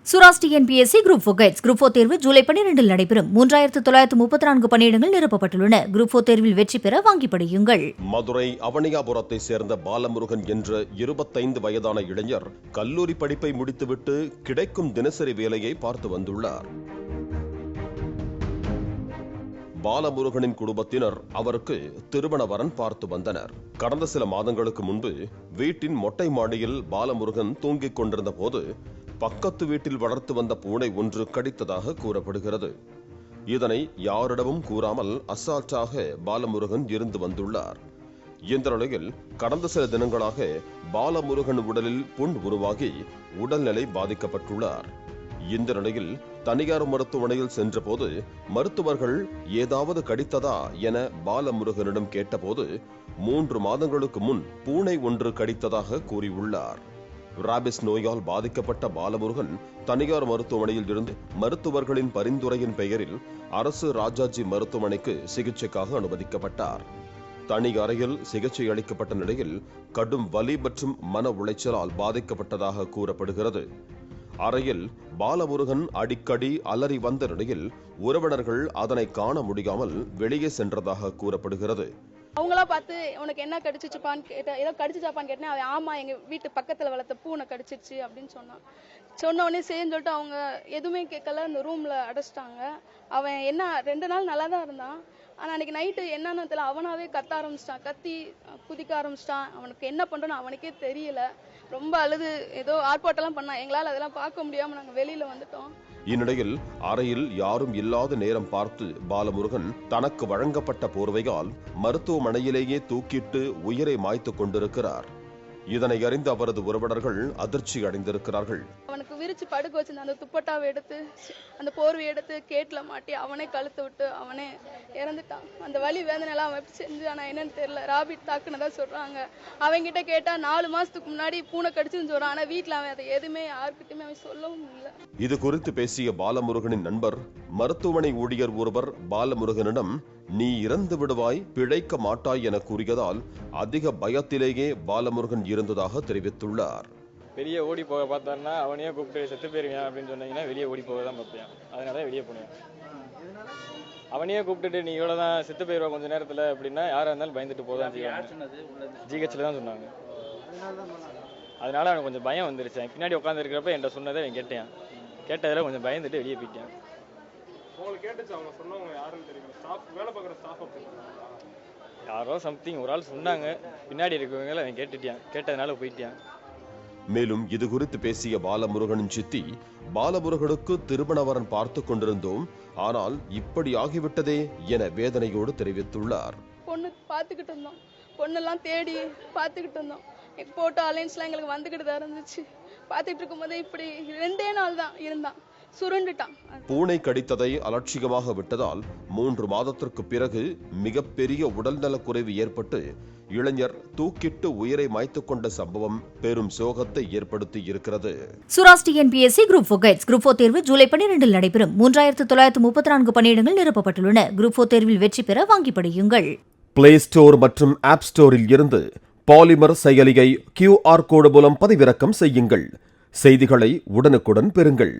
Sura's TNPSC group 4 guides group 4 தேர்வு ஜூலை 12 நடைபெறும். 3934 பணியிடங்கள் நிரப்பப்பட்டுள்ளன. குரூப் 4 தேர்வில் வெற்றி பெற வாங்கி படியுங்கள். மதுரை அவனியாபுரத்தை சேர்ந்த பாலமுருகன் என்ற 25 வயதான இளைஞர் கல்லூரி படிப்பை முடித்துவிட்டு கிடைக்கும் தினசரி வேலையை பார்த்து வந்துள்ளார். பாலமுருகனின் குடும்பத்தினர் அவருக்கு திருமண வரன் பார்த்து வந்தனர். கடந்த சில மாதங்களுக்கு முன்பு வீட்டின் மொட்டை மாடியில் பாலமுருகன் தூங்கிக் கொண்டிருந்த போது பக்கத்து வீட்டில் வளர்த்து வந்த பூனை ஒன்று கடித்ததாக கூறப்படுகிறது. இதனை யாரிடமும் கூறாமல் அசால்ட்டாக பாலமுருகன் இருந்து வந்துள்ளார். இந்த நிலையில் கடந்த சில தினங்களாக பாலமுருகன் உடலில் புண் உருவாகி உடல்நிலை பாதிக்கப்பட்டுள்ளார். இந்த நிலையில் தனியார் மருத்துவமனையில் சென்றபோது மருத்துவர்கள் ஏதாவது கடித்ததா என பாலமுருகனிடம் கேட்டபோது 3 மாதங்களுக்கு முன் பூனை ஒன்று கடித்ததாக கூறியுள்ளார். ராபிஸ் நோயால் பாதிக்கப்பட்ட பாலமுருகன் தனியார் மருத்துவமனையில் இருந்து மருத்துவர்களின் பரிந்துரையின் பெயரில் அரசு ராஜாஜி மருத்துவமனைக்கு சிகிச்சைக்காக அனுமதிக்கப்பட்டார். தனி அறையில் சிகிச்சை அளிக்கப்பட்ட நிலையில் கடும் வலி மற்றும் மன உளைச்சலால் பாதிக்கப்பட்டதாக கூறப்படுகிறது. அறையில் பாலமுருகன் அடிக்கடி அலறி வந்த நிலையில் உறவினர்கள் அதனை காண முடியாமல் வெளியே சென்றதாக கூறப்படுகிறது. அவங்களா பார்த்து உனக்கு என்ன கடிச்சிச்சுப்பான்னு கேட்டேன். ஏதோ கடிச்சிச்சாப்பான்னு கேட்டேன். அவன் ஆமா எங்க வீட்டு பக்கத்துல வளர்த்த பூனை கடிச்சிச்சு அப்படின்னு சொன்னான். சொன்ன உடனே சரின்னு சொல்லிட்டு அவங்க எதுவுமே கேட்கல, அந்த ரூம்ல அடைச்சிட்டாங்க. அவன் என்ன 2 நாள் நல்லா தான் இருந்தான். ஆனா அன்னைக்கு நைட்டு என்னன்னு தெரியல, அவனாவே கத்த ஆரம்பிச்சிட்டான், கத்தி குதிக்க ஆரம்பிச்சிட்டான். அவனுக்கு என்ன பண்றோன்னு அவனுக்கே தெரியல. ரொம்ப அழுது ஏதோ ஆர்ப்பாட்டெல்லாம் பண்ணான். எங்களால் அதெல்லாம் பார்க்க முடியாம நாங்க வெளியில வந்துட்டோம். இந்நிலையில் அறையில் யாரும் இல்லாத நேரம் பார்த்து பாலமுருகன் தனக்கு வழங்கப்பட்ட போர்வையால் மருத்துவமனையிலேயே தூக்கிட்டு உயிரை மாய்த்துக் கொண்டிருக்கிறார். இதனை அறிந்த அவரது உறவினர்கள் அதிர்ச்சி அடைந்திருக்கிறார்கள். அவனுக்கு விரிச்சு படுக்க வச்சிருந்த அந்த துப்பட்டாவை எடுத்து அந்த போர்வையை எடுத்து கேட்ல மாட்டி அவனே கழுத்து விட்டு அவனே இறந்துட்டான். அந்த வலி வேதனை எல்லாம் அவன் எப்படி செஞ்சானா என்னன்னு தெரியல. ராபிட் தாக்குனதா சொல்றாங்க. அவங்கிட்ட கேட்டா 4 மாசத்துக்கு முன்னாடி பூனை கடிச்சுன்னு சொல்றான். ஆனா வீட்டுல அவன் அதை எதுவுமே யாருக்கிட்டுமே அவன் சொல்லவும் இல்லை. இது குறித்து பேசிய பாலமுருகனின் நண்பர் மருத்துவமனை ஊழியர் ஒருவர் பாலமுருகனிடம் நீ இறந்து விடுவாய், பிழைக்க மாட்டாய் என கூறியதால் அதிக பயத்திலேயே பாலமுருகன் இருந்ததாக தெரிவித்துள்ளார். வெளியே ஓடி போக பார்த்தாருன்னா அவனையே கூப்பிட்டு செத்து போயிருவேன் அப்படின்னு சொன்னீங்கன்னா வெளியே ஓடி போக தான் பார்ப்பேன். அதனால வெளியே போனேன். அவனையே கூப்பிட்டுட்டு நீ இவ்வளோதான் செத்து போயிருவா கொஞ்சம் நேரத்தில் அப்படின்னா யாராக இருந்தாலும் பயந்துட்டு போதான் செய்வாங்க. ஜிஹெச்சில் தான் சொன்னாங்க. அதனால அவனுக்கு கொஞ்சம் பயம் வந்துருச்சு. பின்னாடி உட்காந்து இருக்கிறப்ப என்கிட்ட சொன்னதை அவன் கேட்டேன். கேட்டதில் கொஞ்சம் பயந்துட்டு வெளியே போயிட்டேன். யாரோ சம்திங் ஒரு ஆள் சொன்னாங்க, பின்னாடி இருக்கவங்கள அவன் கேட்டதுனால போயிட்டான். மேலும் இது குறித்து பேசிய பாலமுருகனின் சித்தி, பாலமுருகனுக்கு திருமண வரன் பார்த்து கொண்டிருந்தோம், ஆனால் இப்படி ஆகிவிட்டதே என வேதனையோடு தெரிவித்துள்ளார். பொண்ணு பார்த்துக்கிட்டு இருந்தோம், பொண்ணெல்லாம் தேடி பார்த்துக்கிட்டு இருந்தோம். போட்டோ அலைன்ஸ்லாம் எங்களுக்கு வந்துக்கிட்டு தான் இருந்துச்சு. பார்த்துட்டு இருக்கும் போதே இப்படி 2 நாள் தான் இருந்தான், சுருண்டுட்டான். பூனை கடித்ததை அலட்சியமாக விட்டதால் 3 மாதத்திற்கு பிறகு மிகப்பெரிய உடல்நலக் குறைவு ஏற்பட்டு இளைஞர் தூக்கிட்டு உயிரை மாய்த்துக் கொண்ட சம்பவம் பெரும் சோகத்தை ஏற்படுத்தி இருக்கிறது. Sura's TNPSC group 4 guides group 4 தேர்வு ஜூலை 12 நடைபெறும். 3934 பணியிடங்கள் நிரப்பப்பட்டுள்ளன. குரூப் 4 தேர்வில் வெற்றி பெற வாங்கி படியுங்கள். பிளே ஸ்டோர் மற்றும் ஆப் ஸ்டோரில் இருந்து பாலிமர் செயலியை QR கோடு மூலம் பதிவிறக்கம் செய்யுங்கள். செய்திகளை உடனுக்குடன் பெறுங்கள்.